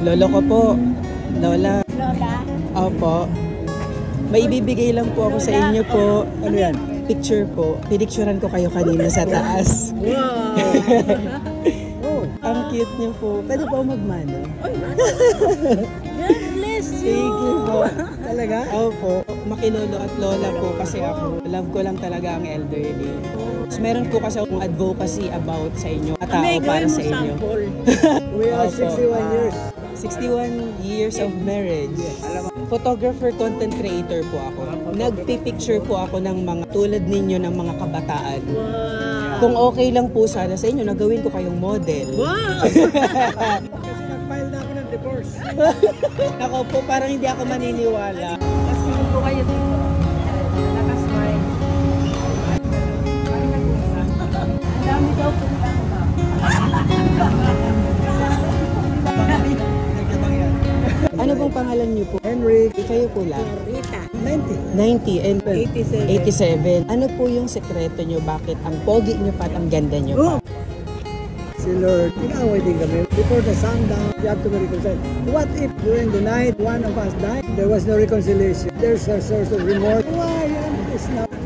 Lolo ko po. Lola. Lola? Opo. May ibibigay lang po ako sa inyo po. Ano yan? Picture po. Pinicturean ko kayo kanina sa taas. Wow! Oh. Ang cute niyo po. Pwede po magmano? God bless you! Thank you po. Talaga? Opo. Makilolo at lola po kasi ako. Love ko lang talaga ang elderly. Tapos meron po kasi akong advocacy about sa inyo. At tao para sa inyo. We are Opo. 61 years. 61 years of marriage. Photographer, content creator po ako. Nagpipicture po ako ng mga tulad ninyo ng mga kabataan. Kung okay lang po sana sa inyo, nagawin ko kayong model. Wow! Kasi nag-file na ako ng divorce. Ako po, parang hindi ako maniniwala. Kasi po kayo dito. Nakasmile. Ang dami daw po Ano pong pangalan niyo po? Henry. Kayo po lang. Rita. 90. 90 and 87. 87. Ano po yung sekreto niyo? Bakit ang pogi niyo pa at ang ganda niyo pa? Si Lord, nag-away din kami. Before the sundown, you have to reconcile. What if during the night, one of us died? There was no reconciliation. There's a source of remorse. Why?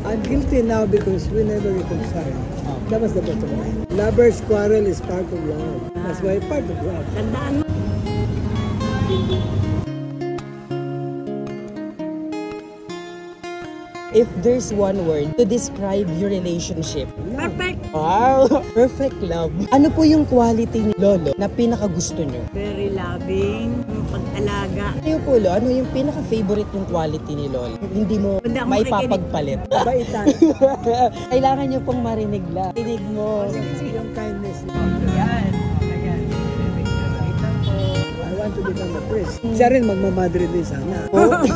I'm guilty now because we never reconciled. That was the bottom line. Lovers' quarrel is part of love. That's why part of love. Tandaan mo. If there's one word to describe your relationship, Perfect! wow! Perfect love. Ano po yung quality ni Lolo na pinakagusto niyo? Very loving. Pag-alaga. Kayo po, Lo, ano yung pinaka-favorite yung quality ni Lolo? Hindi mo Hindi ako maipapagpalit. Baitan. Kailangan niyo pong marinig lang. Rinig mo. Yung kindness. Yan. Ayan. I want to become a priest. Siya rin magmamadrid din sana. Oh.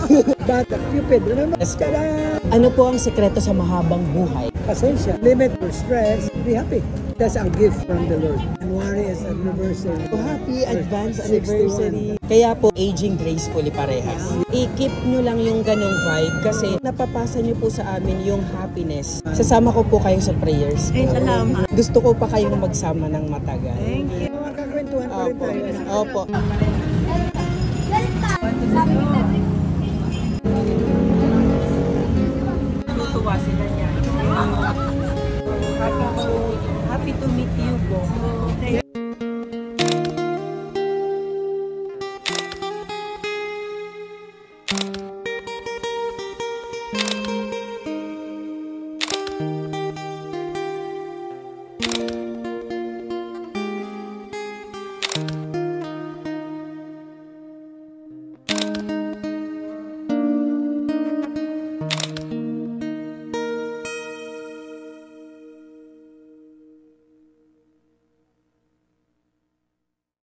But Cupid, remember? Yes. Tada! Ano po ang sekreto sa mahabang buhay? Pasensya. Limit your stress. Be happy. That's a gift from the Lord. January is anniversary. So, happy advance 61. anniversary. Kaya po, aging gracefully parehas. I-keep nyo lang yung ganong vibe kasi napapasa nyo po sa amin yung happiness. Sasama ko po kayo sa prayers. Ay, salamat. Gusto ko pa kayong magsama ng matagal. Thank you. Magkakwentuhan pa rin Opo. tayo. Opo. Natutuwa sila niya. Happy to meet you po.